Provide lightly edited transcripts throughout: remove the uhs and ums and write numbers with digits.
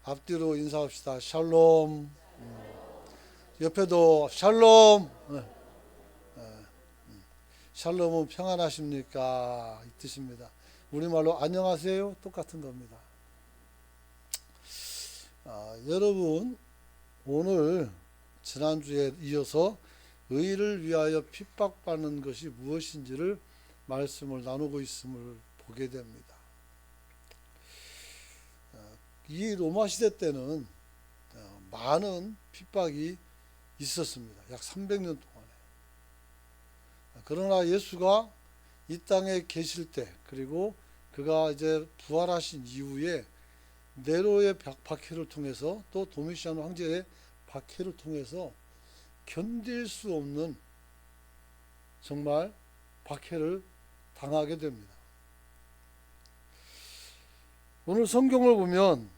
앞뒤로 인사합시다. 샬롬. 옆에도 샬롬. 샬롬은 평안하십니까? 이 뜻입니다. 우리말로 안녕하세요 똑같은 겁니다. 여러분, 오늘 지난주에 이어서 의를 위하여 핍박받는 것이 무엇인지를 말씀을 나누고 있음을 보게 됩니다. 이 로마 시대 때는 많은 핍박이 있었습니다. 약 300년 동안에. 그러나 예수가 이 땅에 계실 때, 그리고 그가 이제 부활하신 이후에 네로의 박해를 통해서, 또 도미시안 황제의 박해를 통해서 견딜 수 없는 정말 박해를 당하게 됩니다. 오늘 성경을 보면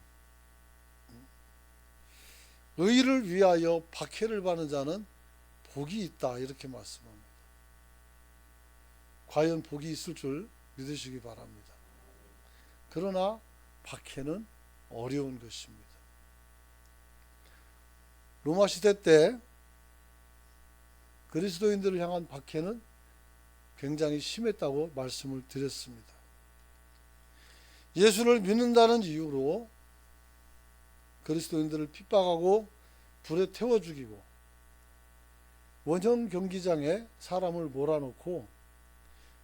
의를 위하여 박해를 받는 자는 복이 있다, 이렇게 말씀합니다. 과연 복이 있을 줄 믿으시기 바랍니다. 그러나 박해는 어려운 것입니다. 로마 시대 때 그리스도인들을 향한 박해는 굉장히 심했다고 말씀을 드렸습니다. 예수를 믿는다는 이유로 그리스도인들을 핍박하고 불에 태워 죽이고, 원형 경기장에 사람을 몰아넣고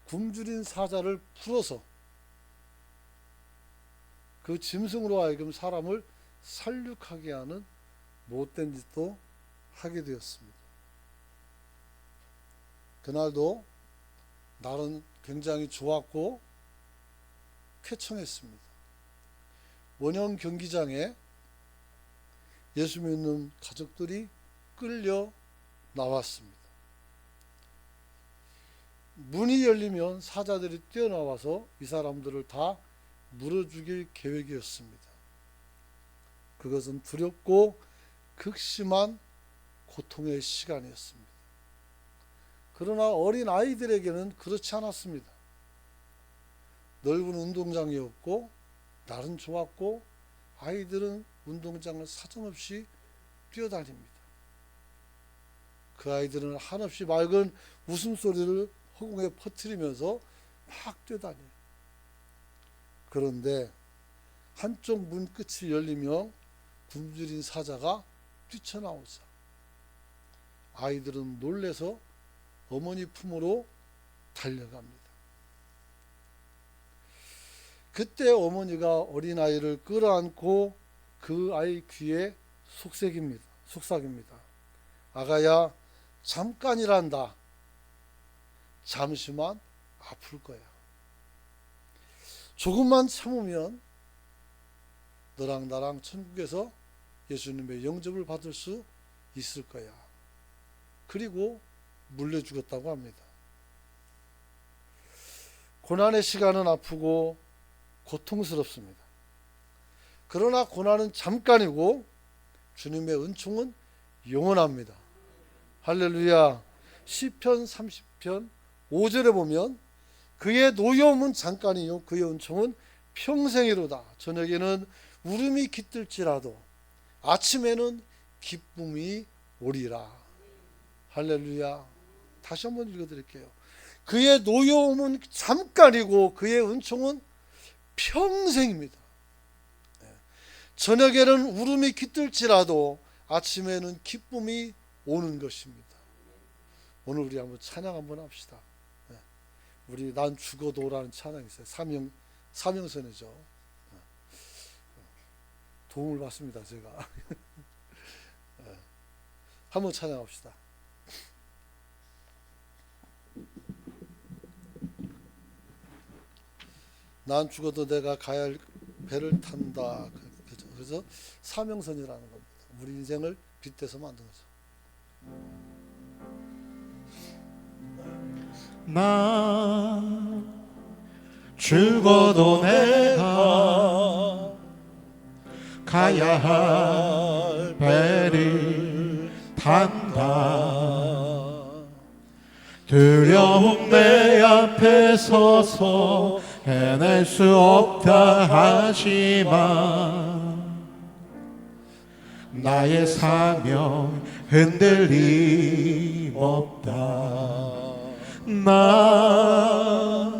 굶주린 사자를 풀어서 그 짐승으로 하여금 사람을 살육하게 하는 못된 짓도 하게 되었습니다. 그날도 날은 굉장히 좋았고 쾌청했습니다. 원형 경기장에 예수 믿는 가족들이 끌려 나왔습니다. 문이 열리면 사자들이 뛰어나와서 이 사람들을 다 물어 죽일 계획이었습니다. 그것은 두렵고 극심한 고통의 시간이었습니다. 그러나 어린 아이들에게는 그렇지 않았습니다. 넓은 운동장이었고 날은 좋았고 아이들은 운동장을 사정없이 뛰어다닙니다. 그 아이들은 한없이 맑은 웃음소리를 허공에 퍼뜨리면서 막 뛰어다녀요. 그런데 한쪽 문 끝이 열리며 굶주린 사자가 뛰쳐나오자 아이들은 놀래서 어머니 품으로 달려갑니다. 그때 어머니가 어린아이를 끌어안고 그 아이 귀에 속삭입니다. 아가야, 잠깐이란다. 잠시만 아플 거야. 조금만 참으면 너랑 나랑 천국에서 예수님의 영접을 받을 수 있을 거야. 그리고 물려 죽었다고 합니다. 고난의 시간은 아프고 고통스럽습니다. 그러나 고난은 잠깐이고 주님의 은총은 영원합니다. 할렐루야. 시편 30편 5절에 보면 그의 노여움은 잠깐이요 그의 은총은 평생이로다. 저녁에는 울음이 깃들지라도 아침에는 기쁨이 오리라. 할렐루야. 다시 한번 읽어드릴게요. 그의 노여움은 잠깐이고 그의 은총은 평생입니다. 저녁에는 울음이 깃들지라도 아침에는 기쁨이 오는 것입니다. 오늘 우리 한번 찬양 한번 합시다. 우리 난 죽어도라는 찬양이 있어요. 사명선이죠. 도움을 받습니다, 제가. 한번 찬양합시다. 난 죽어도 내가 가야 할 배를 탄다. 그래서 사명선이라는 겁니다. 우리 인생을 빗대서 만든 거죠. 난 죽어도 내가 가야 할 배를 탄다. 두려움 내 앞에 서서 해낼 수 없다 하지만 나의 사명 흔들림 없다. 나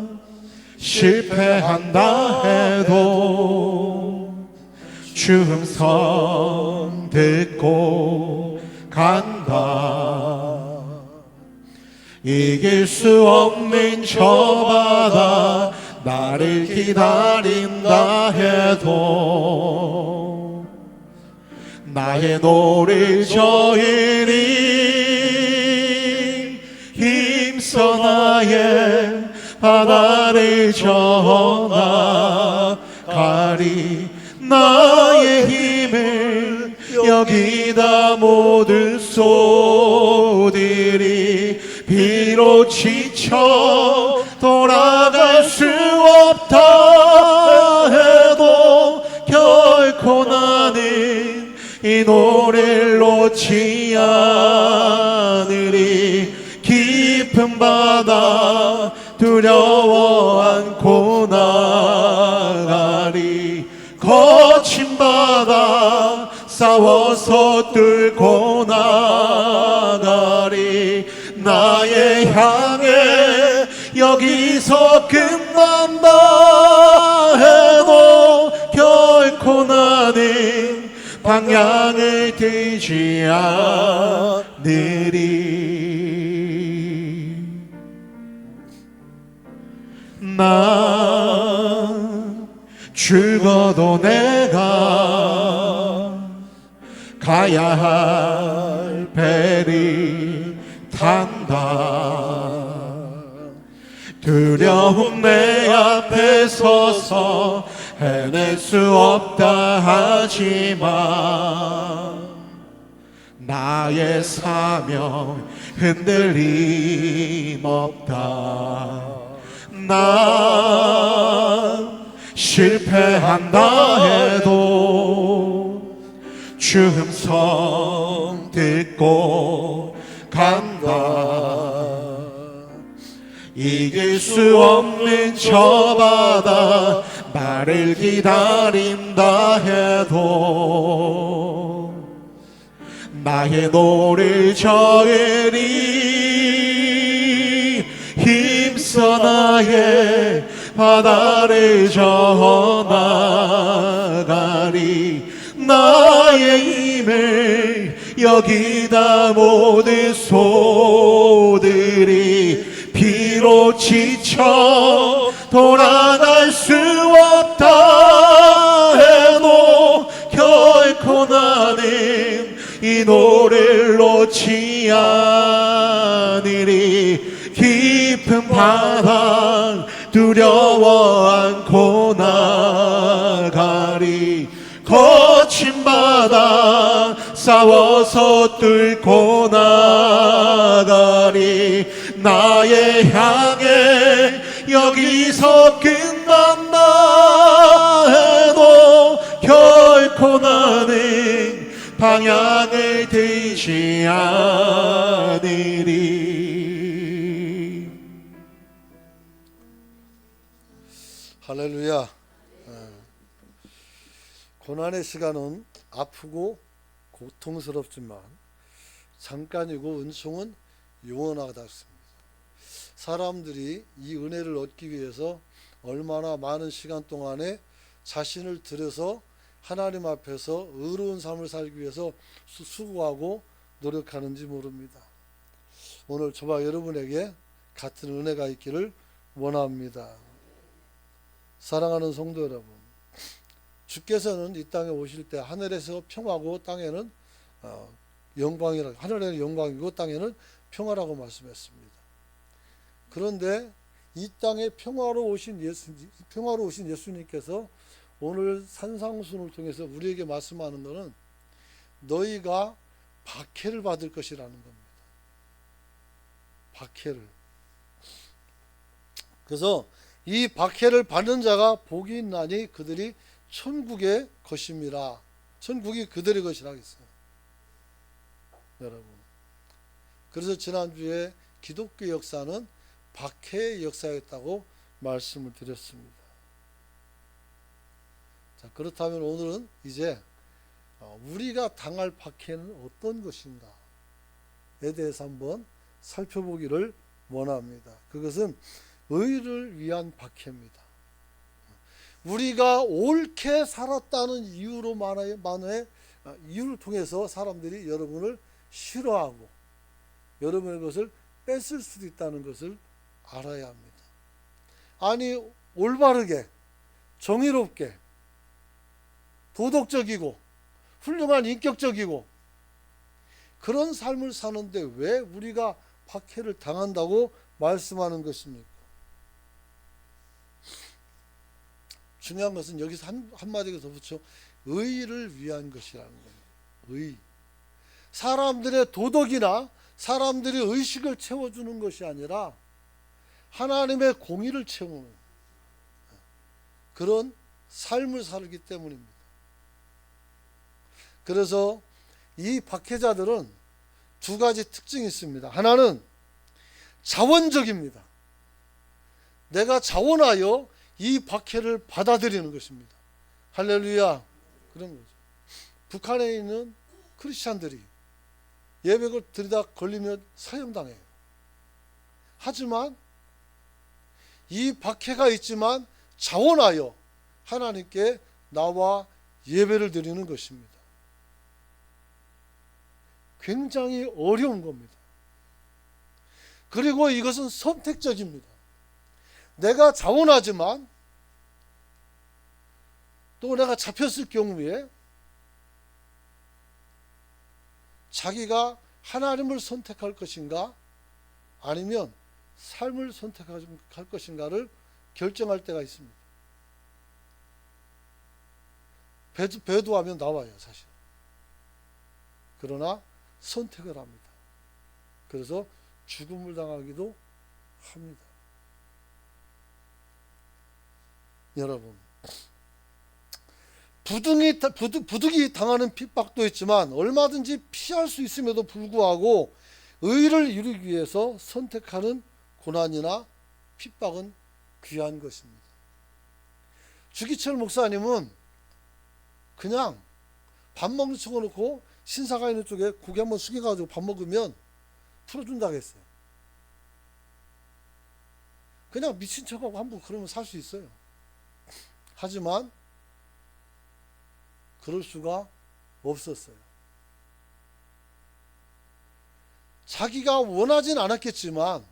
실패한다 해도 주 음성 듣고 간다. 이길 수 없는 저 바다 나를 기다린다 해도 나의 노를 저으니 힘써 나의 바다를 저어나가리. 나의 힘을 여기다 모든 소들이 비록 지쳐 돌아갈 수 없다 해도 결코 나는 이 노래를 놓지 않으리. 깊은 바다 두려워 안고 나가리. 거친 바다 싸워서 뚫고 나가리. 나의 향해 여기서 끝난다 해도 결코 나는 방향을 들지 않으리. 나 죽어도 내가 가야 할 배를 탄다. 두려움 내 앞에 서서 해낼 수 없다 하지만 나의 사명 흔들림 없다. 나 실패한다 해도 주 음성 듣고 간다. 이길 수 없는 저 바다 나를 기다린다 해도 나의 노를 저으리. 힘써 나의 바다를 저어나가리. 나의 힘을 여기다 모든 소들이 비록 지쳐 돌아갈 수 없다 해도 결코 나는 이 노래를 놓지 않으리. 깊은 바다 두려워 안고 나가리. 거친 바다 싸워서 뚫고 나가리. 나의 향해 여기서 끝난다 해도 결코 나는 방향을 들지 않으리. 할렐루야. 고난의 시간은 아프고 고통스럽지만 잠깐이고 은총은 영원하다습니다. 사람들이 이 은혜를 얻기 위해서 얼마나 많은 시간 동안에 자신을 들여서 하나님 앞에서 의로운 삶을 살기 위해서 수고하고 노력하는지 모릅니다. 오늘 저와 여러분에게 같은 은혜가 있기를 원합니다. 사랑하는 성도 여러분, 주께서는 이 땅에 오실 때 하늘에서 평화고 땅에는 영광이라, 하늘에는 영광이고 땅에는 평화라고 말씀했습니다. 그런데 이 땅에 평화로 오신 예수님께서 오늘 산상순을 통해서 우리에게 말씀하는 것은 너희가 박해를 받을 것이라는 겁니다. 박해를. 그래서 이 박해를 받는 자가 복이 있나니 그들이 천국의 것임이라. 천국이 그들의 것이라 했어요. 여러분. 그래서 지난주에 기독교 역사는 박해의 역사였다고 말씀을 드렸습니다. 자, 그렇다면 오늘은 이제 우리가 당할 박해는 어떤 것인가에 대해서 한번 살펴보기를 원합니다. 그것은 의를 위한 박해입니다. 우리가 옳게 살았다는 이유를 통해서 사람들이 여러분을 싫어하고 여러분의 것을 뺏을 수도 있다는 것을 알아야 합니다. 아니, 올바르게 정의롭게 도덕적이고 훌륭한 인격적이고 그런 삶을 사는데 왜 우리가 박해를 당한다고 말씀하는 것입니까? 중요한 것은 여기서 한마디가 더 붙여 의를 위한 것이라는 거예요. 의. 사람들의 도덕이나 사람들의 의식을 채워주는 것이 아니라 하나님의 공의를 채우는 그런 삶을 살기 때문입니다. 그래서 이 박해자들은 두 가지 특징이 있습니다. 하나는 자원적입니다. 내가 자원하여 이 박해를 받아들이는 것입니다. 할렐루야. 그런 거죠. 북한에 있는 크리스찬들이 예배를 드리다 걸리면 사형당해요. 하지만 이 박해가 있지만 자원하여 하나님께 나와 예배를 드리는 것입니다. 굉장히 어려운 겁니다. 그리고 이것은 선택적입니다. 내가 자원하지만 또 내가 잡혔을 경우에 자기가 하나님을 선택할 것인가 아니면 삶을 선택할 것인가를 결정할 때가 있습니다. 배도하면 나와요, 사실. 그러나 선택을 합니다. 그래서 죽음을 당하기도 합니다. 여러분, 부득이 당하는 핍박도 있지만 얼마든지 피할 수 있음에도 불구하고 의를 이루기 위해서 선택하는 고난이나 핍박은 귀한 것입니다. 주기철 목사님은 그냥 밥 먹는 척 해놓고 신사가 있는 쪽에 고개 한번 숙여가지고 밥 먹으면 풀어준다고 했어요. 그냥 미친 척하고 한번 그러면 살 수 있어요. 하지만 그럴 수가 없었어요. 자기가 원하진 않았겠지만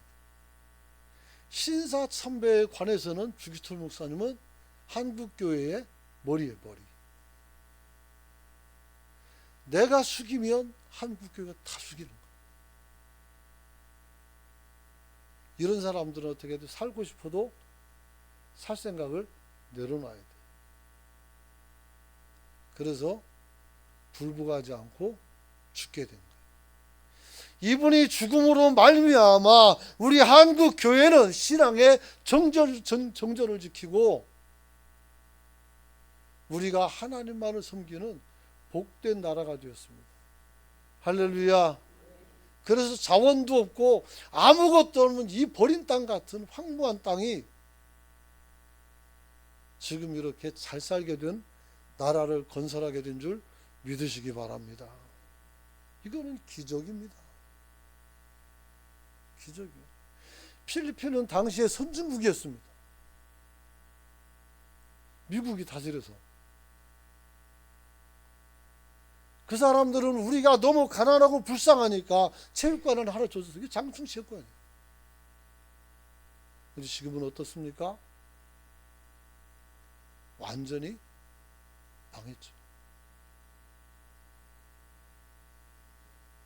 신사참배에 관해서는 주기철 목사님은 한국교회의 머리예요, 머리. 내가 숙이면 한국교회가 다 숙이는 거예요. 이런 사람들은 어떻게 해도 살고 싶어도 살 생각을 내려놔야 돼요. 그래서 불복하지 않고 죽게 된 거예요. 이분이 죽음으로 말미암아 우리 한국 교회는 신앙의 정절을 지키고 우리가 하나님만을 섬기는 복된 나라가 되었습니다. 할렐루야. 그래서 자원도 없고 아무것도 없는 이 버린 땅 같은 황무한 땅이 지금 이렇게 잘 살게 된 나라를 건설하게 된 줄 믿으시기 바랍니다. 이거는 기적입니다. 기적이에요. 필리핀은 당시에 선진국이었습니다. 미국이 다스려서. 그 사람들은 우리가 너무 가난하고 불쌍하니까 체육관을 하나 줘서 이게 장충 체육관이에요. 근데 지금은 어떻습니까? 완전히 망했죠.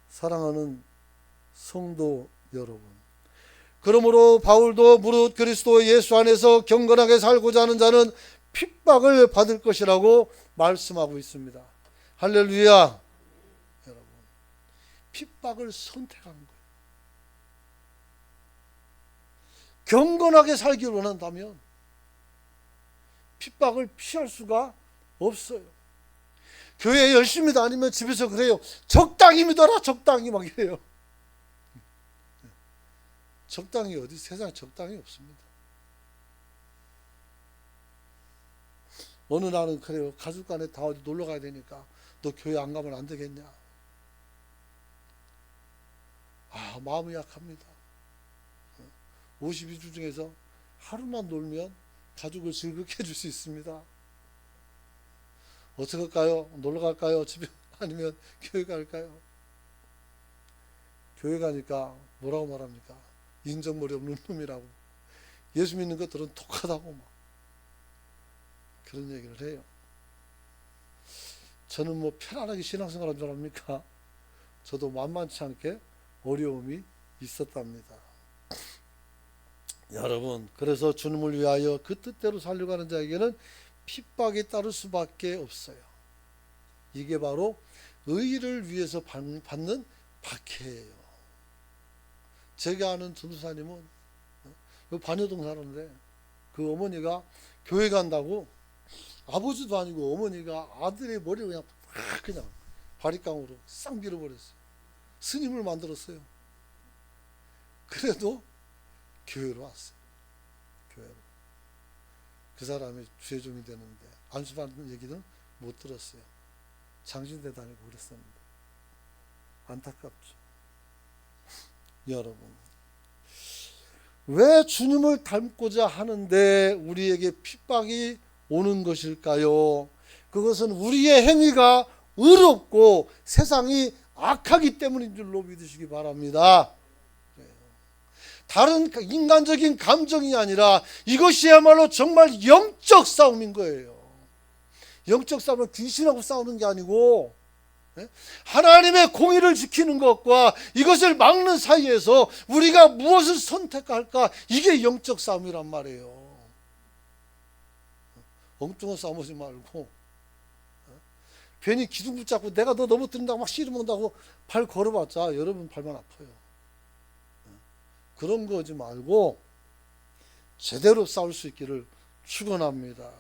사랑하는 성도 여러분, 그러므로 바울도 무릇 그리스도 예수 안에서 경건하게 살고자 하는 자는 핍박을 받을 것이라고 말씀하고 있습니다. 할렐루야. 여러분, 핍박을 선택하는 거예요. 경건하게 살기를 원한다면 핍박을 피할 수가 없어요. 교회 열심히 다니면 집에서 그래요. 적당히 믿어라, 적당히 막 이래요. 적당히 어디 세상에 적당히 없습니다. 어느 날은 그래요. 가족 간에 다 어디 놀러 가야 되니까 너 교회 안 가면 안 되겠냐. 마음이 약합니다. 52주 중에서 하루만 놀면 가족을 즐겁게 해줄 수 있습니다. 어떻게 할까요? 놀러 갈까요? 집에 아니면 교회 갈까요? 교회 가니까 뭐라고 말합니까? 인정머리 없는 놈이라고. 예수 믿는 것들은 독하다고 막 그런 얘기를 해요. 저는 뭐 편안하게 신앙생활한 줄 압니까? 저도 만만치 않게 어려움이 있었답니다. 여러분, 그래서 주님을 위하여 그 뜻대로 살려고 하는 자에게는 핍박이 따를 수밖에 없어요. 이게 바로 의를 위해서 받는 박해예요. 제가 아는 전도사님은 반여동 사는데 그 어머니가 교회 간다고 아버지도 아니고 어머니가 아들의 머리를 그냥 팍 그냥 바리깡으로 싹 밀어버렸어요. 스님을 만들었어요. 그래도 교회로 왔어요. 교회로. 그 사람이 죄종이 되는데 안수받는 얘기는 못 들었어요. 장신대 다니고 그랬었는데 안타깝죠. 여러분, 왜 주님을 닮고자 하는데 우리에게 핍박이 오는 것일까요? 그것은 우리의 행위가 의롭고 세상이 악하기 때문인 줄로 믿으시기 바랍니다. 다른 인간적인 감정이 아니라 이것이야말로 정말 영적 싸움인 거예요. 영적 싸움은 귀신하고 싸우는 게 아니고 하나님의 공의를 지키는 것과 이것을 막는 사이에서 우리가 무엇을 선택할까? 이게 영적 싸움이란 말이에요. 엉뚱한 싸움하지 말고 괜히 기둥 붙잡고 내가 너 넘어뜨린다고 막 씨름한다고 발 걸어봤자 여러분 발만 아파요. 그런 거 하지 말고 제대로 싸울 수 있기를 축원합니다.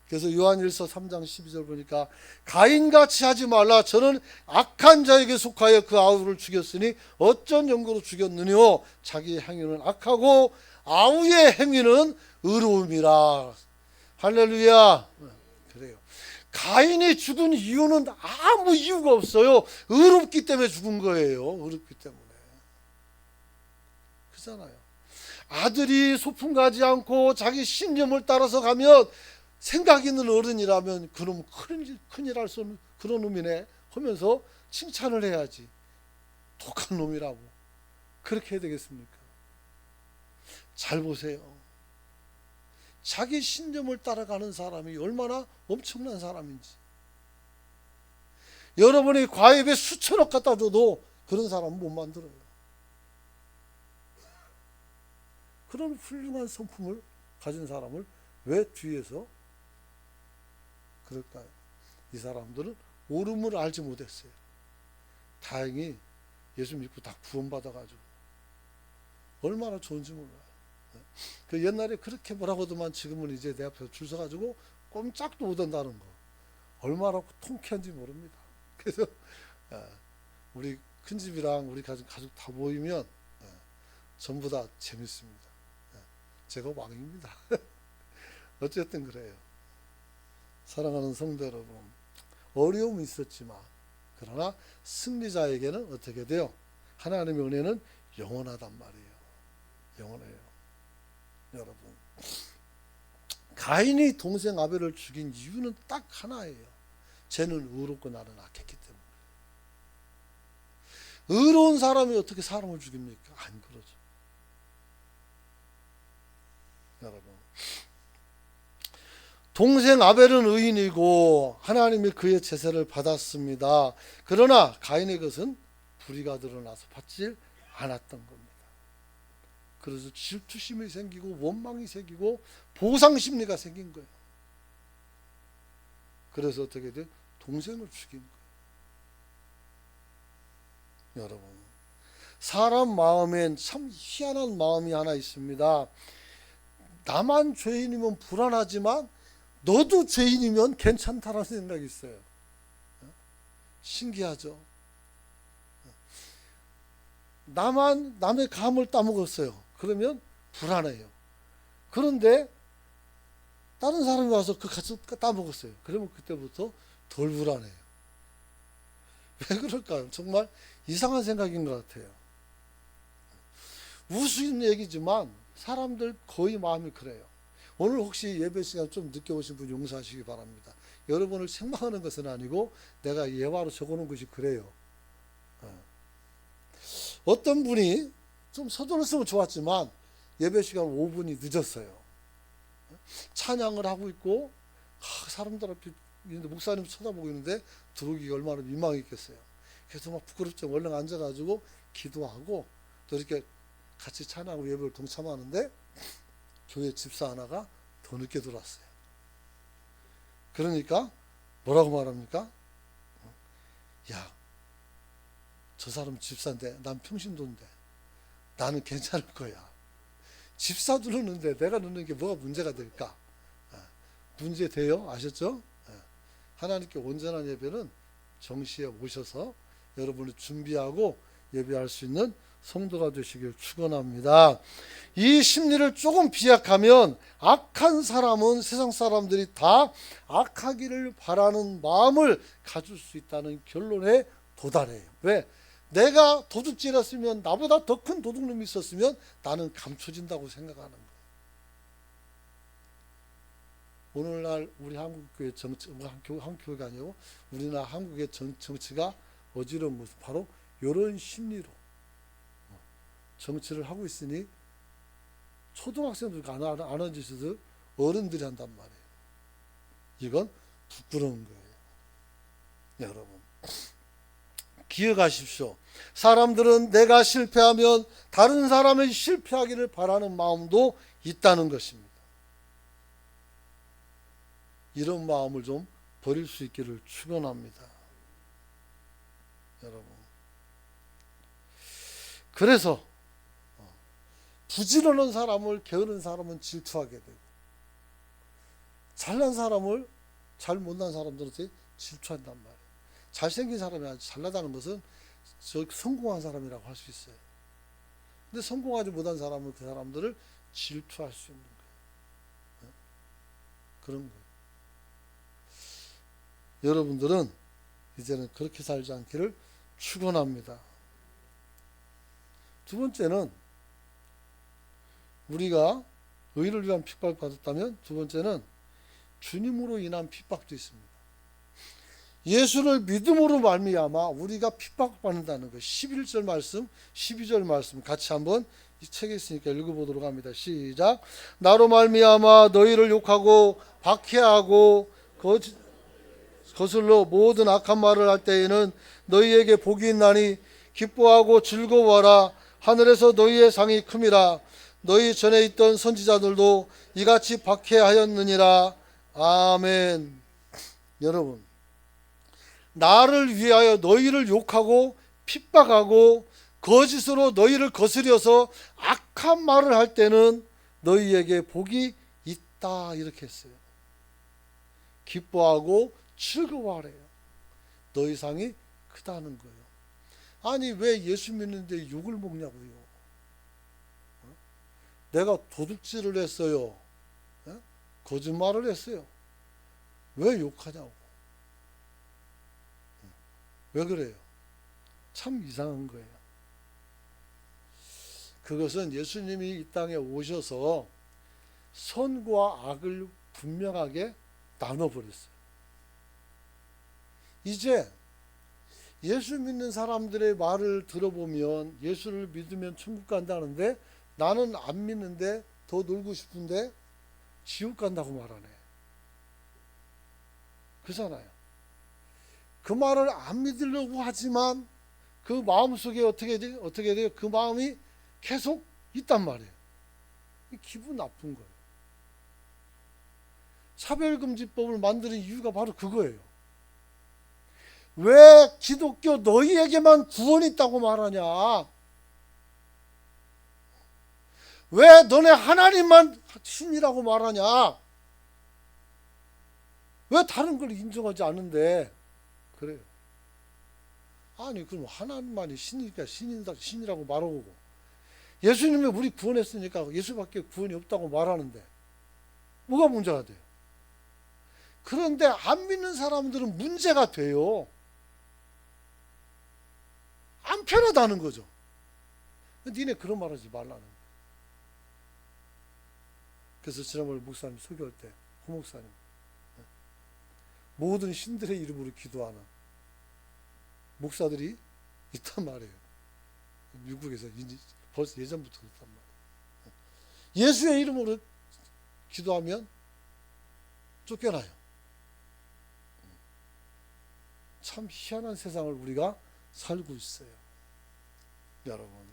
그래서 요한일서 3장 12절 보니까 가인같이 하지 말라. 저는 악한 자에게 속하여 그 아우를 죽였으니 어쩐 연고로 죽였느뇨. 자기의 행위는 악하고 아우의 행위는 의로움이라. 할렐루야. 그래요. 가인이 죽은 이유는 아무 이유가 없어요. 의롭기 때문에 죽은 거예요. 의롭기 때문에. 그잖아요. 아들이 소풍 가지 않고 자기 신념을 따라서 가면 생각 있는 어른이라면 그놈 큰일 할 수 없는 그런 놈이네 하면서 칭찬을 해야지. 독한 놈이라고. 그렇게 해야 되겠습니까? 잘 보세요. 자기 신념을 따라가는 사람이 얼마나 엄청난 사람인지. 여러분이 과외에 수천억 갖다 줘도 그런 사람은 못 만들어요. 그런 훌륭한 성품을 가진 사람을 왜 뒤에서 그럴까요? 이 사람들은 옳음을 알지 못했어요. 다행히 예수 믿고 다 구원받아가지고 얼마나 좋은지 몰라요. 그 옛날에 그렇게 뭐라고 하더만 지금은 이제 내 앞에서 줄 서가지고 꼼짝도 못한다는 거 얼마나 통쾌한지 모릅니다. 그래서 우리 큰집이랑 우리 가족 다 모이면 전부 다 재밌습니다. 제가 왕입니다. 어쨌든 그래요. 사랑하는 성도 여러분, 어려움이 있었지만 그러나 승리자에게는 어떻게 돼요? 하나님의 은혜는 영원하단 말이에요. 영원해요. 여러분, 가인이 동생 아벨을 죽인 이유는 딱 하나예요. 쟤는 의롭고 나는 악했기 때문에. 의로운 사람이 어떻게 사람을 죽입니까? 안 그러죠. 여러분, 동생 아벨은 의인이고 하나님이 그의 제사를 받았습니다. 그러나 가인의 것은 불의가 드러나서 받지 않았던 겁니다. 그래서 질투심이 생기고 원망이 생기고 보상심리가 생긴 거예요. 그래서 어떻게 돼? 동생을 죽인 거예요. 여러분, 사람 마음엔 참 희한한 마음이 하나 있습니다. 나만 죄인이면 불안하지만 너도 죄인이면 괜찮다라는 생각이 있어요. 신기하죠? 남의 감을 따먹었어요. 그러면 불안해요. 그런데 다른 사람이 와서 그 같이 따먹었어요. 그러면 그때부터 덜 불안해요. 왜 그럴까요? 정말 이상한 생각인 것 같아요. 우스운 얘기지만 사람들 거의 마음이 그래요. 오늘 혹시 예배 시간 좀 늦게 오신 분 용서하시기 바랍니다. 여러분을 책망하는 것은 아니고 내가 예화로 적어놓은 것이 그래요. 어떤 분이 좀 서둘렀으면 좋았지만 예배 시간 5분이 늦었어요. 찬양을 하고 있고 사람들 앞에 목사님 쳐다보고 있는데 들어오기가 얼마나 민망했겠어요. 그래서 막 부끄럽지 얼른 앉아가지고 기도하고 또 이렇게 같이 찬양하고 예배를 동참하는데 교회 집사 하나가 더 늦게 들어왔어요. 그러니까 뭐라고 말합니까? 야, 저 사람 집사인데 난 평신도인데 나는 괜찮을 거야. 집사도 늦는데 내가 늦는 게 뭐가 문제가 될까? 문제 돼요? 아셨죠? 하나님께 온전한 예배는 정시에 오셔서 여러분이 준비하고 예배할 수 있는 성도가 되시길 축원합니다. 이 심리를 조금 비약하면 악한 사람은 세상 사람들이 다 악하기를 바라는 마음을 가질 수 있다는 결론에 도달해요. 왜? 내가 도둑질했으면 나보다 더 큰 도둑놈이 있었으면 나는 감춰진다고 생각하는 거예요. 오늘날 우리 한국교회 정치, 한국교회가 아니고 우리나라 한국의 정치가 어지러운 모습 바로 이런 심리로 정치를 하고 있으니 초등학생들이 안 하는 짓을 어른들이 한단 말이에요. 이건 부끄러운 거예요. 여러분 기억하십시오. 사람들은 내가 실패하면 다른 사람이 실패하기를 바라는 마음도 있다는 것입니다. 이런 마음을 좀 버릴 수 있기를 축원합니다. 여러분. 그래서 부지런한 사람을 게으른 사람은 질투하게 되고 잘난 사람을 잘 못난 사람들한테 질투한단 말이에요. 잘생긴 사람이 아주 잘나다는 것은 성공한 사람이라고 할 수 있어요. 근데 성공하지 못한 사람은 그 사람들을 질투할 수 있는 거예요. 그런 거예요. 여러분들은 이제는 그렇게 살지 않기를 축원합니다. 두 번째는 우리가 의를 위한 핍박을 받았다면 두 번째는 주님으로 인한 핍박도 있습니다. 예수를 믿음으로 말미암아 우리가 핍박받는다는 것. 11절 말씀, 12절 말씀 같이 한번 이 책에 있으니까 읽어보도록 합니다. 시작. 나로 말미암아 너희를 욕하고 박해하고 거슬러 모든 악한 말을 할 때에는 너희에게 복이 있나니 기뻐하고 즐거워하라. 하늘에서 너희의 상이 큼이라. 너희 전에 있던 선지자들도 이같이 박해하였느니라. 아멘. 여러분, 나를 위하여 너희를 욕하고 핍박하고 거짓으로 너희를 거스려서 악한 말을 할 때는 너희에게 복이 있다 이렇게 했어요. 기뻐하고 즐거워하래요. 너희 상이 크다는 거예요. 아니 왜 예수 믿는데 욕을 먹냐고요. 내가 도둑질을 했어요. 거짓말을 했어요. 왜 욕하냐고. 왜 그래요? 참 이상한 거예요. 그것은 예수님이 이 땅에 오셔서 선과 악을 분명하게 나눠버렸어요. 이제 예수 믿는 사람들의 말을 들어보면 예수를 믿으면 천국 간다는데 나는 안 믿는데 더 놀고 싶은데 지옥 간다고 말하네. 그잖아요. 그 말을 안 믿으려고 하지만 그 마음속에 어떻게 돼요? 그 마음이 계속 있단 말이에요. 기분 나쁜 거예요. 차별금지법을 만드는 이유가 바로 그거예요. 왜 기독교 너희에게만 구원이 있다고 말하냐? 왜 너네 하나님만 신이라고 말하냐? 왜 다른 걸 인정하지 않는데? 그래요. 아니 그럼 하나님만이 신이니까 신이라고 말하고 예수님이 우리 구원했으니까 예수밖에 구원이 없다고 말하는데 뭐가 문제가 돼요? 그런데 안 믿는 사람들은 문제가 돼요. 안 편하다는 거죠. 니네 그런 말 하지 말라는 거예요. 그래서 지난번에 목사님 소개할 때 고 목사님 모든 신들의 이름으로 기도하는 목사들이 있단 말이에요. 미국에서 벌써 예전부터 그렇단 말이에요. 예수의 이름으로 기도하면 쫓겨나요. 참 희한한 세상을 우리가 살고 있어요. 여러분,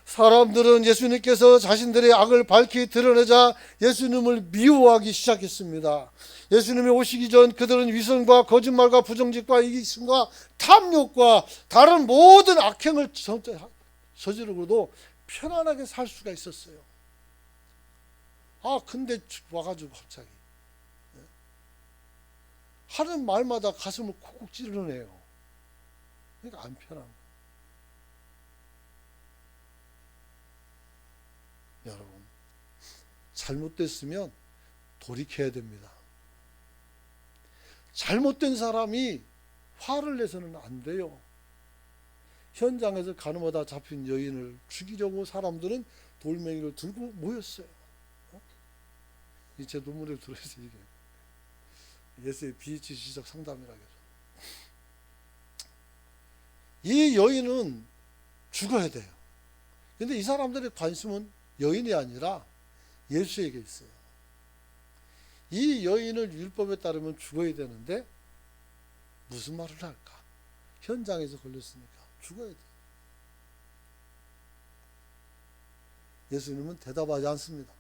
사람들은 예수님께서 자신들의 악을 밝히 드러내자 예수님을 미워하기 시작했습니다. 예수님이 오시기 전 그들은 위선과 거짓말과 부정직과 이기심과 탐욕과 다른 모든 악행을 저지르고도 편안하게 살 수가 있었어요. 근데 와가지고 갑자기 하는 말마다 가슴을 콕콕 찌르네요. 그러니까 안 편한 거예요. 여러분, 잘못됐으면 돌이켜야 됩니다. 잘못된 사람이 화를 내서는 안 돼요. 현장에서 가늠하다 잡힌 여인을 죽이려고 사람들은 돌멩이를 들고 모였어요. 제 논문에 들어있어요. 이게 예수의 비지시적 상담이라고 해서 이 여인은 죽어야 돼요. 근데 이 사람들의 관심은 여인이 아니라 예수에게 있어요. 이 여인을 율법에 따르면 죽어야 되는데 무슨 말을 할까? 현장에서 걸렸으니까 죽어야 돼요. 예수님은 대답하지 않습니다.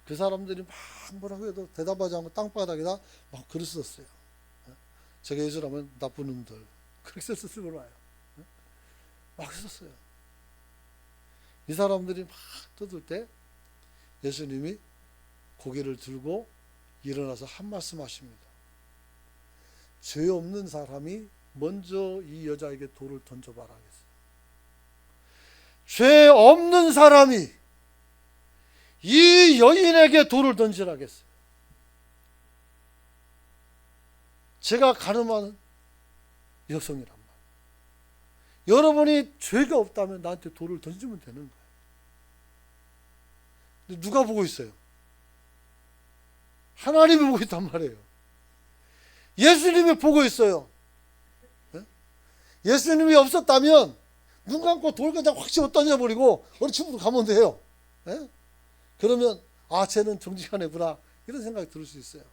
그 사람들이 막 뭐라고 해도 대답하지 않고 땅바닥에다 막 글을 썼어요. 제가 예수라면 나쁜 놈들 그렇게 쓰고 나요. 막 썼어요. 이 사람들이 막 떠들 때 예수님이 고개를 들고 일어나서 한 말씀 하십니다. 죄 없는 사람이 먼저 이 여자에게 돌을 던져봐라 하겠어요. 죄 없는 사람이 이 여인에게 돌을 던지라 하겠어요. 제가 가늠하는 여성이란 말이에요. 여러분이 죄가 없다면 나한테 돌을 던지면 되는 거예요. 근데 누가 보고 있어요? 하나님이 보고 있단 말이에요. 예수님이 보고 있어요. 예수님이 없었다면 눈 감고 돌 그냥 확 집어 던져버리고 어느 집으로 가면 돼요. 그러면 쟤는 정직한 애구나 이런 생각이 들 수 있어요.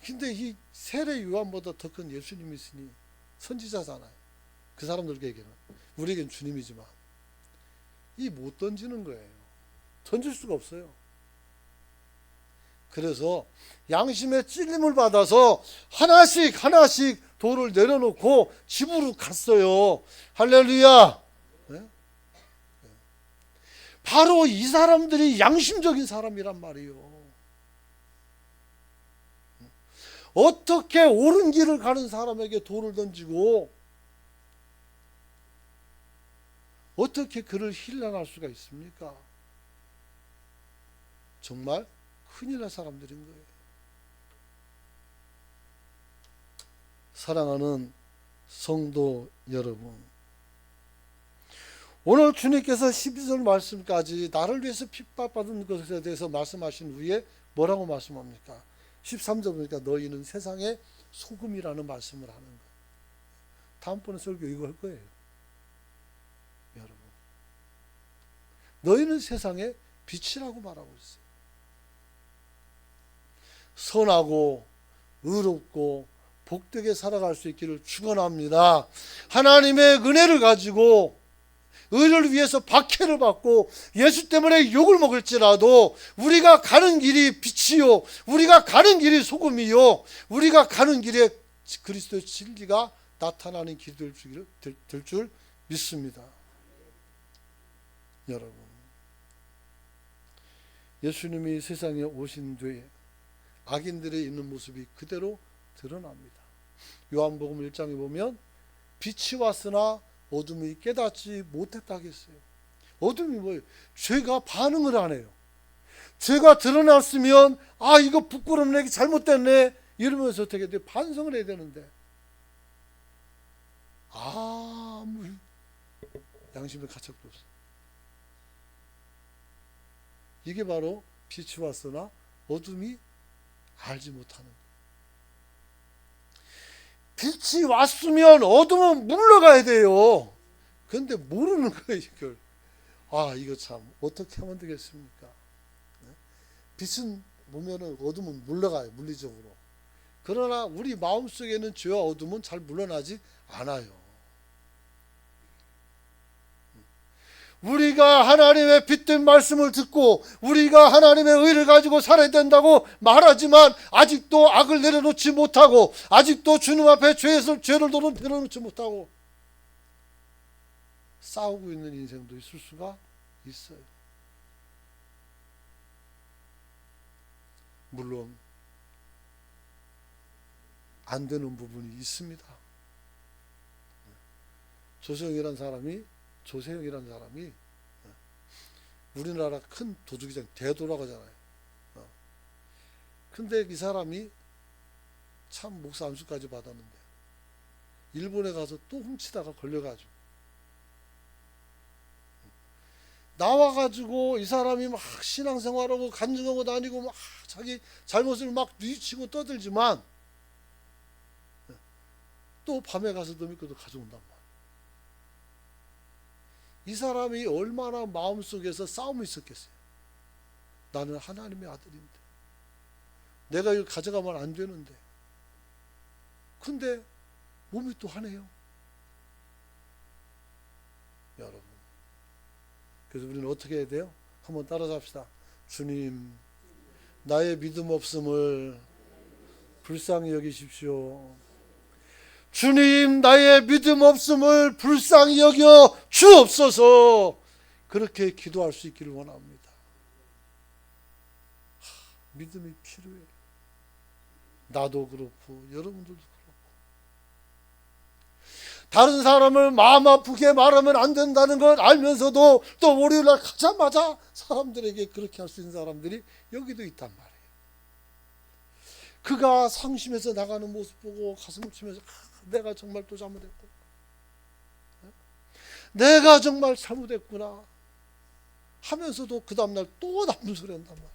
근데 이 세례 요한보다 더 큰 예수님이 있으니 선지자잖아요. 그 사람들에게는. 우리에겐 주님이지만 이 못 던지는 거예요. 던질 수가 없어요. 그래서 양심의 찔림을 받아서 하나씩 돌을 내려놓고 집으로 갔어요. 할렐루야. 바로 이 사람들이 양심적인 사람이란 말이에요. 어떻게 옳은 길을 가는 사람에게 돌을 던지고 어떻게 그를 힐난할 수가 있습니까? 정말 큰일 날 사람들인 거예요. 사랑하는 성도 여러분, 오늘 주님께서 12절 말씀까지 나를 위해서 핍박받은 것에 대해서 말씀하신 후에 뭐라고 말씀합니까? 13절 보니까 너희는 세상의 소금이라는 말씀을 하는 거예요. 다음번에 설교 이거 할 거예요. 여러분, 너희는 세상의 빛이라고 말하고 있어요. 선하고 의롭고 복되게 살아갈 수 있기를 축원합니다. 하나님의 은혜를 가지고 의를 위해서 박해를 받고 예수 때문에 욕을 먹을지라도 우리가 가는 길이 빛이요, 우리가 가는 길이 소금이요, 우리가 가는 길에 그리스도의 진리가 나타나는 길이 될 줄 믿습니다. 여러분, 예수님이 세상에 오신 뒤에 악인들의 있는 모습이 그대로 드러납니다. 요한복음 1장에 보면 빛이 왔으나 어둠이 깨닫지 못했다고 했어요. 어둠이 뭐예요? 죄가 반응을 안 해요. 죄가 드러났으면 아 이거 부끄럽네, 이게 잘못됐네 이러면서 어떻게 돼? 반성을 해야 되는데 아무 양심의 가책도 없어. 이게 바로 빛이 왔으나 어둠이 알지 못하는. 빛이 왔으면 어둠은 물러가야 돼요. 그런데 모르는 거예요, 이걸. 아, 이거 참 어떻게 하면 되겠습니까? 빛은 보면은 어둠은 물러가요, 물리적으로. 그러나 우리 마음속에는 죄와 어둠은 잘 물러나지 않아요. 우리가 하나님의 빛된 말씀을 듣고 우리가 하나님의 의를 가지고 살아야 된다고 말하지만 아직도 악을 내려놓지 못하고 아직도 주님 앞에 죄를 내려놓지 못하고 싸우고 있는 인생도 있을 수가 있어요. 물론 안 되는 부분이 있습니다. 조세형이라는 사람이 우리나라 큰 도둑이잖아요. 대도라고 하잖아요. 근데 이 사람이 참 목사 안수까지 받았는데 일본에 가서 또 훔치다가 걸려가지고 나와가지고 이 사람이 막 신앙생활하고 간증하고 다니고 막 자기 잘못을 막 뉘우치고 떠들지만 또 밤에 가서 도 믿고 가져온단 말이에요. 이 사람이 얼마나 마음속에서 싸움이 있었겠어요. 나는 하나님의 아들인데 내가 이걸 가져가면 안 되는데 근데 몸이 또 하네요. 여러분, 그래서 우리는 어떻게 해야 돼요? 한번 따라잡시다. 주님, 나의 믿음 없음을 불쌍히 여기십시오. 주님, 나의 믿음 없음을 불쌍히 여겨 주옵소서. 그렇게 기도할 수 있기를 원합니다. 믿음이 필요해. 나도 그렇고 여러분들도 그렇고. 다른 사람을 마음 아프게 말하면 안 된다는 걸 알면서도 또 월요일날 가자마자 사람들에게 그렇게 할 수 있는 사람들이 여기도 있단 말이에요. 그가 상심해서 나가는 모습 보고 가슴을 치면서 내가 정말 또 잘못했구나. 내가 정말 잘못했구나 하면서도 그 다음날 또 나쁜 소리 한단 말이야.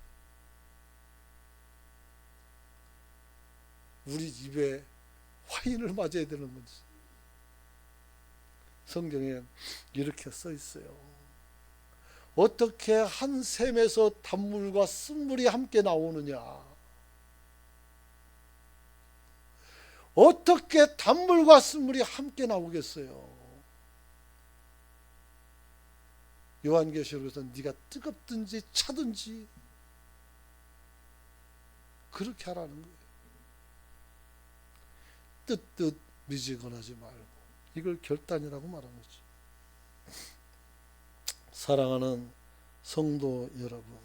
우리 입에 화인을 맞아야 되는 거지. 성경에 이렇게 써 있어요. 어떻게 한 샘에서 단물과 쓴물이 함께 나오느냐. 어떻게 단물과 쓴물이 함께 나오겠어요? 요한계시록에서는 네가 뜨겁든지 차든지 그렇게 하라는 거예요. 뜻뜻 미지근하지 말고 이걸 결단이라고 말하는 거죠. 사랑하는 성도 여러분,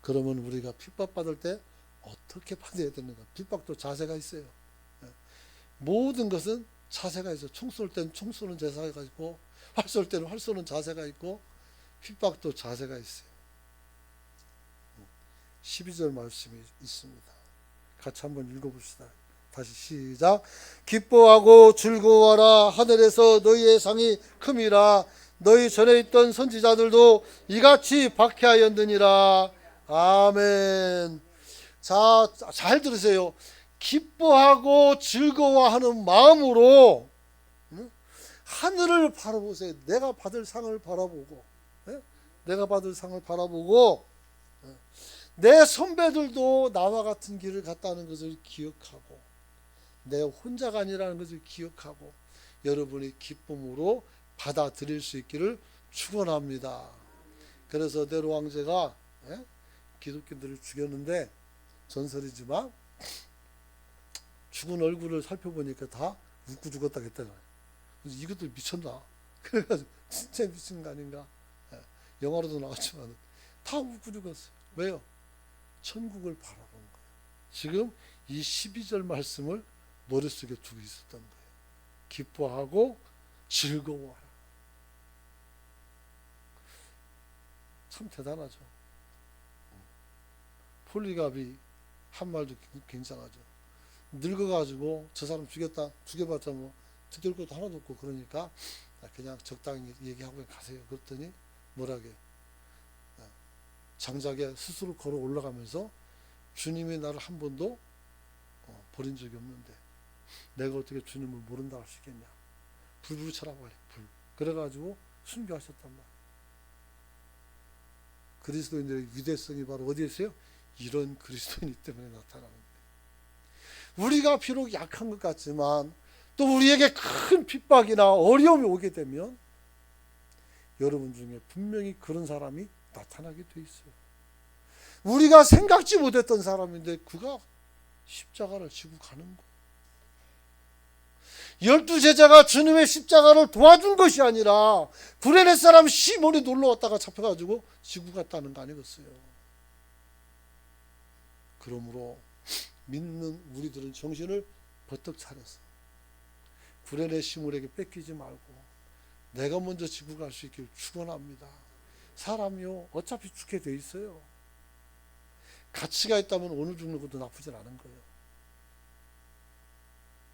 그러면 우리가 핍박받을 때 어떻게 받아야 되는가? 핍박도 자세가 있어요. 모든 것은 자세가 있어요. 총 쏠 때는 총 쏘는 자세가 있고 활 쏠 때는 활 쏘는 자세가 있고 핍박도 자세가 있어요. 12절 말씀이 있습니다. 같이 한번 읽어봅시다. 다시 시작. 기뻐하고 즐거워하라. 하늘에서 너희의 상이 큼이라. 너희 전에 있던 선지자들도 이같이 박해하였느니라. 아멘. 자, 잘 들으세요. 기뻐하고 즐거워하는 마음으로 하늘을 바라보세요. 내가 받을 상을 바라보고, 내가 받을 상을 바라보고, 내 선배들도 나와 같은 길을 갔다는 것을 기억하고, 내 혼자가 아니라는 것을 기억하고, 여러분이 기쁨으로 받아들일 수 있기를 축원합니다. 그래서 네로 황제가 기독교인들을 죽였는데 전설이지만 죽은 얼굴을 살펴보니까 다 웃고 죽었다 했잖아요. 그래서 이것도 미쳤나? 그래가지고 진짜 미친 거 아닌가? 영화로도 나왔지만 다 웃고 죽었어요. 왜요? 천국을 바라본 거예요. 지금 이 12절 말씀을 머릿속에 두고 있었던 거예요. 기뻐하고 즐거워하라. 참 대단하죠. 폴리갑이 한 말도 굉장하죠. 늙어가지고 저 사람 죽여봤자 뭐 듣을 것도 하나도 없고 그러니까 그냥 적당히 얘기하고 가세요. 그랬더니 뭐라게 장작에 스스로 걸어 올라가면서 주님이 나를 한 번도 버린 적이 없는데 내가 어떻게 주님을 모른다 할 수 있겠냐. 불 붙여라 빨리 불. 그래가지고 순교하셨단 말이에요. 그리스도인들의 위대성이 바로 어디에 있어요? 이런 그리스도인이 때문에 나타나는 거예요. 우리가 비록 약한 것 같지만 또 우리에게 큰 핍박이나 어려움이 오게 되면 여러분 중에 분명히 그런 사람이 나타나게 돼 있어요. 우리가 생각지 못했던 사람인데 그가 십자가를 지고 가는 거예요. 12 제자가 주님의 십자가를 도와준 것이 아니라 구레네 사람 시몬이 놀러 왔다가 잡혀가지고 지고 갔다는 거 아니겠어요? 그러므로 믿는 우리들은 정신을 버떡 차려서 구레네 시몬에게 뺏기지 말고 내가 먼저 지고 갈 수 있길 축원합니다. 사람이요 어차피 죽게 돼 있어요. 가치가 있다면 오늘 죽는 것도 나쁘진 않은 거예요.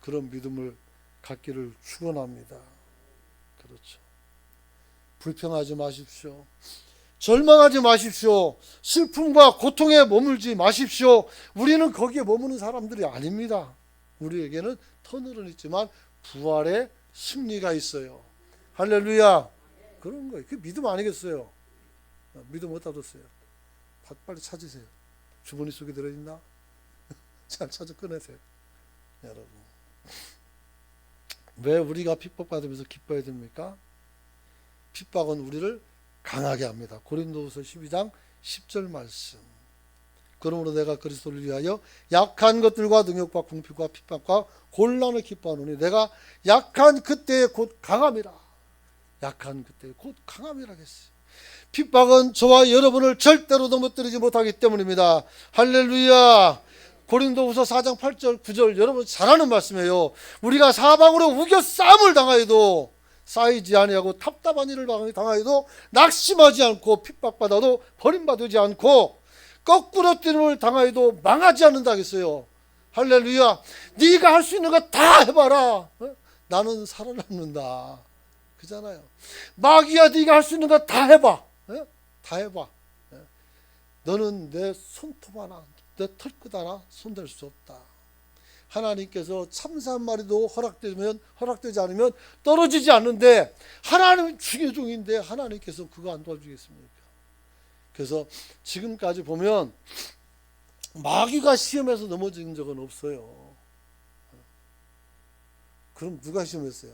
그런 믿음을 갖기를 축원합니다. 그렇죠. 불평하지 마십시오. 절망하지 마십시오. 슬픔과 고통에 머물지 마십시오. 우리는 거기에 머무는 사람들이 아닙니다. 우리에게는 터널은 있지만 부활의 승리가 있어요. 할렐루야. 그런 거예요. 그 믿음 아니겠어요? 믿음 어디다 뒀어요? 빨리 찾으세요. 주머니 속에 들어있나? 잘 찾아 꺼내세요. 여러분, 왜 우리가 핍박받으면서 기뻐야 됩니까? 핍박은 우리를 강하게 합니다. 고린도후서 12장 10절 말씀. 그러므로 내가 그리스도를 위하여 약한 것들과 능력과 궁핍과 핍박과 곤란을 기뻐하노니 내가 약한 그때에 곧 강함이라. 약한 그때에 곧 강함이라 했어요. 핍박은 저와 여러분을 절대로 넘어뜨리지 못하기 때문입니다. 할렐루야. 고린도후서 4장 8절 9절 여러분 잘 아는 말씀이에요. 우리가 사방으로 우겨 싸움을 당하여도 쌓이지 아니하고 답답한 일을 당하여도 낙심하지 않고 핍박받아도 버림받지 않고 거꾸로 뛰는 당하여도 망하지 않는다 했어요. 할렐루야. 네가 할 수 있는 거 다 해봐라. 나는 살아남는다. 그잖아요. 마귀야 네가 할 수 있는 거 다 해봐. 다 해봐. 너는 내 손톱 하나 내 털끝 하나 손댈 수 없다. 하나님께서 참새 한 마리도 허락되지 않으면 떨어지지 않는데 하나님은 중요종인데 하나님께서 그거 안 도와주겠습니까? 그래서 지금까지 보면 마귀가 시험에서 넘어진 적은 없어요. 그럼 누가 시험했어요?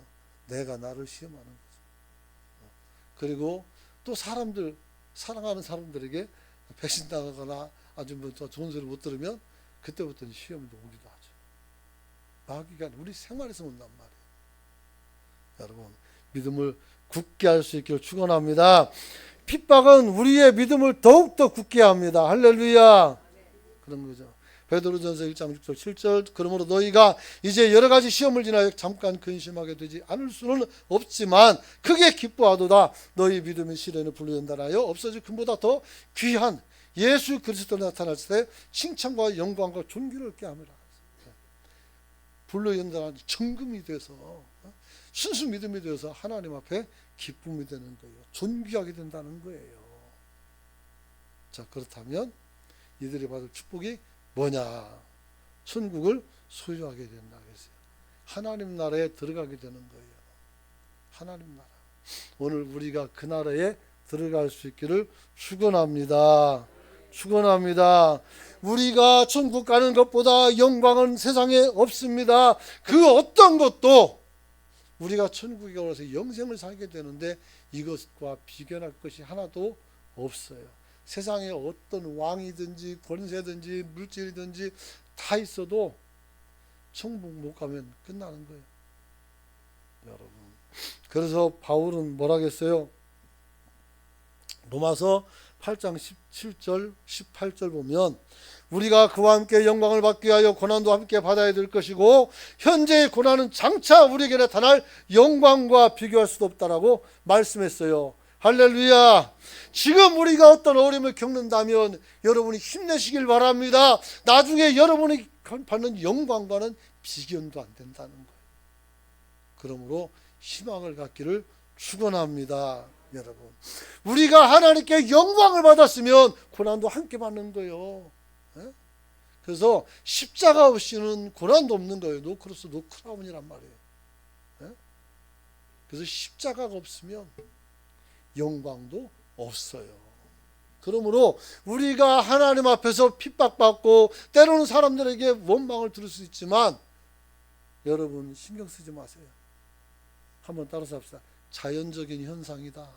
내가 나를 시험하는 거죠. 그리고 또 사랑하는 사람들에게 배신당하거나 아주 뭐 좋은 소리 못 들으면 그때부터는 시험이 오기도 하죠. 마귀가 우리 생활에서 온단 말이에요. 여러분 믿음을 굳게 할 수 있기를 축원합니다. 핍박은 우리의 믿음을 더욱더 굳게 합니다. 할렐루야. 그런 거죠. 베드로전서 1장 6절 7절 그러므로 너희가 이제 여러 가지 시험을 지나여 잠깐 근심하게 되지 않을 수는 없지만 크게 기뻐하도다. 너희 믿음의 시련을 불러연단하여 없어질 금보다 더 귀한 예수 그리스도가 나타날 때 칭찬과 영광과 존귀를 얻게 함이라. 불러연단한 정금이 돼서 순수 믿음이 되어서 하나님 앞에 기쁨이 되는 거예요. 존귀하게 된다는 거예요. 자, 그렇다면 이들이 받을 축복이 뭐냐? 천국을 소유하게 된다 그랬어요. 하나님 나라에 들어가게 되는 거예요. 하나님 나라. 오늘 우리가 그 나라에 들어갈 수 있기를 축원합니다. 축원합니다. 우리가 천국 가는 것보다 영광은 세상에 없습니다. 그 어떤 것도 우리가 천국에 가서 영생을 살게 되는데 이것과 비교할 것이 하나도 없어요. 세상에 어떤 왕이든지 권세든지 물질이든지 다 있어도 천국 못 가면 끝나는 거예요. 여러분. 그래서 바울은 뭐라겠어요? 로마서 8장 17절 18절 보면 우리가 그와 함께 영광을 받기 위하여 고난도 함께 받아야 될 것이고 현재의 고난은 장차 우리에게 나타날 영광과 비교할 수도 없다라고 말씀했어요. 할렐루야. 지금 우리가 어떤 어려움을 겪는다면 여러분이 힘내시길 바랍니다. 나중에 여러분이 받는 영광과는 비견도 안 된다는 거예요. 그러므로 희망을 갖기를 축원합니다. 여러분, 우리가 하나님께 영광을 받았으면 고난도 함께 받는 거예요. 그래서 십자가 없이는 고난도 없는 거예요. 노크로스 노크라운이란 말이에요. 그래서 십자가가 없으면 영광도 없어요. 그러므로 우리가 하나님 앞에서 핍박받고 때로는 사람들에게 원망을 들을 수 있지만 여러분 신경 쓰지 마세요. 한번 따라서 합시다. 자연적인 현상이다.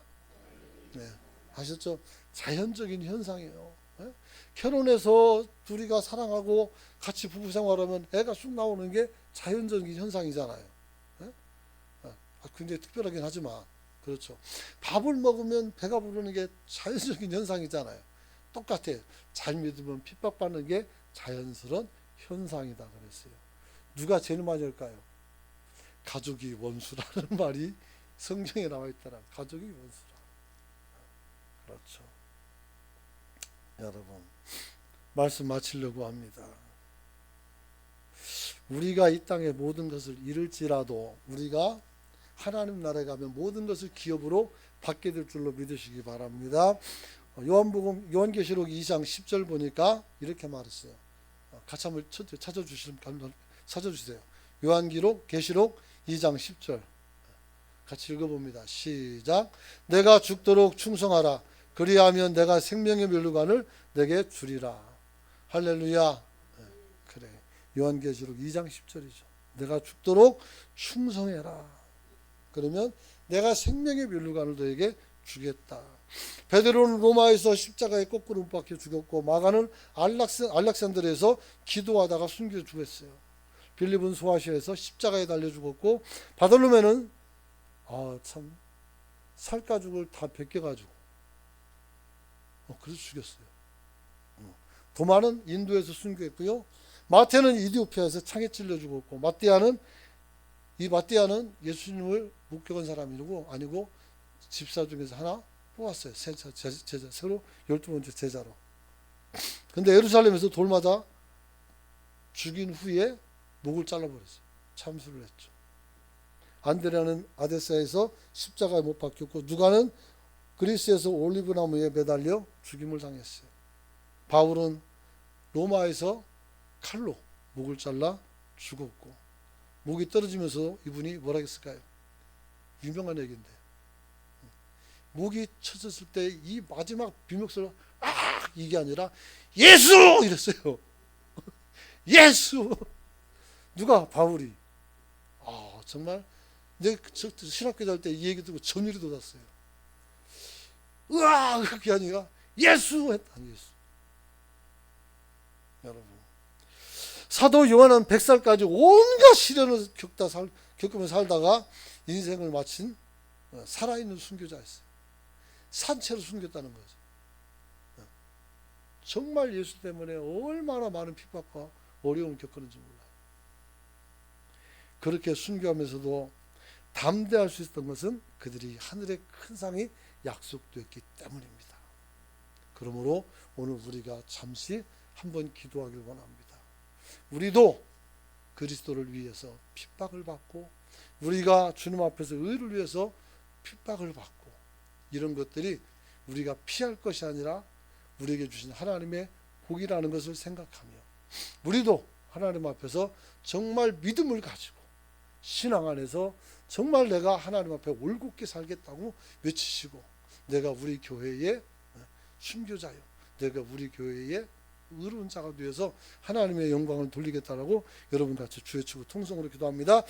네, 아셨죠? 자연적인 현상이에요. 네? 결혼해서 둘이가 사랑하고 같이 부부 생활하면 애가 쑥 나오는 게 자연적인 현상이잖아요. 네? 굉장히 특별하긴 하지만 그렇죠. 밥을 먹으면 배가 부르는 게 자연적인 현상이잖아요. 똑같아요. 잘 믿으면 핍박받는 게 자연스러운 현상이다 그랬어요. 누가 제일 많이 할까요? 가족이 원수라는 말이 성경에 나와 있더라. 가족이 원수라. 그렇죠. 여러분, 말씀 마치려고 합니다. 우리가 이 땅의 모든 것을 잃을지라도 우리가 하나님 나라에 가면 모든 것을 기업으로 받게 될 줄로 믿으시기 바랍니다. 요한계시록 2장 10절 보니까 이렇게 말했어요. 같이 한번 찾아주세요. 계시록 2장 10절 같이 읽어봅니다. 시작. 내가 죽도록 충성하라. 그리하면 내가 생명의 멸류관을 내게 주리라. 할렐루야. 그래. 요한계시록 2장 10절이죠. 내가 죽도록 충성해라. 그러면 내가 생명의 멸류관을 너에게 주겠다. 베드로는 로마에서 십자가에 거꾸로 못 박혀 죽었고 마가는 알렉산드리아에서 기도하다가 숨겨 죽었어요. 빌립은 소아시아에서 십자가에 달려 죽었고 바돌로메는 참 살가죽을 다 벗겨가지고 그래서 죽였어요. 도마는 인도에서 순교했고요. 마태는 이디오피아에서 창에 찔려 죽었고 마띠아는 예수님을 목격한 사람이고 아니고 집사 중에서 하나 뽑았어요. 제자, 새로 12번째 제자로. 근데 예루살렘에서 돌 맞아 죽인 후에 목을 잘라버렸어요. 참수를 했죠. 안드레아는 아데사에서 십자가에 못 박혔고 누가는 그리스에서 올리브나무에 매달려 죽임을 당했어요. 바울은 로마에서 칼로 목을 잘라 죽었고 목이 떨어지면서 이분이 뭐라 했을까요? 유명한 얘기인데 목이 쳐졌을 때 이 마지막 비명소리가 이게 아니라 예수! 이랬어요. 예수! 누가? 바울이. 정말 내 신학교 다닐 때 이 얘기 듣고 전율이 돋았어요. 으아! 그게 아니라 예수! 했다. 예수. 여러분, 사도 요한은 100살까지 온갖 시련을 겪으며 살다가 인생을 마친 살아있는 순교자였어요. 산채로 숨겼다는 거죠. 정말 예수 때문에 얼마나 많은 핍박과 어려움을 겪었는지 몰라요. 그렇게 순교하면서도 담대할 수 있었던 것은 그들이 하늘의 큰 상이 약속되었기 때문입니다. 그러므로 오늘 우리가 잠시 한번 기도하길 원합니다. 우리도 그리스도를 위해서 핍박을 받고 우리가 주님 앞에서 의를 위해서 핍박을 받고 이런 것들이 우리가 피할 것이 아니라 우리에게 주신 하나님의 복이라는 것을 생각하며 우리도 하나님 앞에서 정말 믿음을 가지고 신앙 안에서 정말 내가 하나님 앞에 올곧게 살겠다고 외치시고 내가 우리 교회의 순교자요, 내가 우리 교회의 의로운 자가 되어서 하나님의 영광을 돌리겠다라고 여러분 같이 주의 치고 통성으로 기도합니다.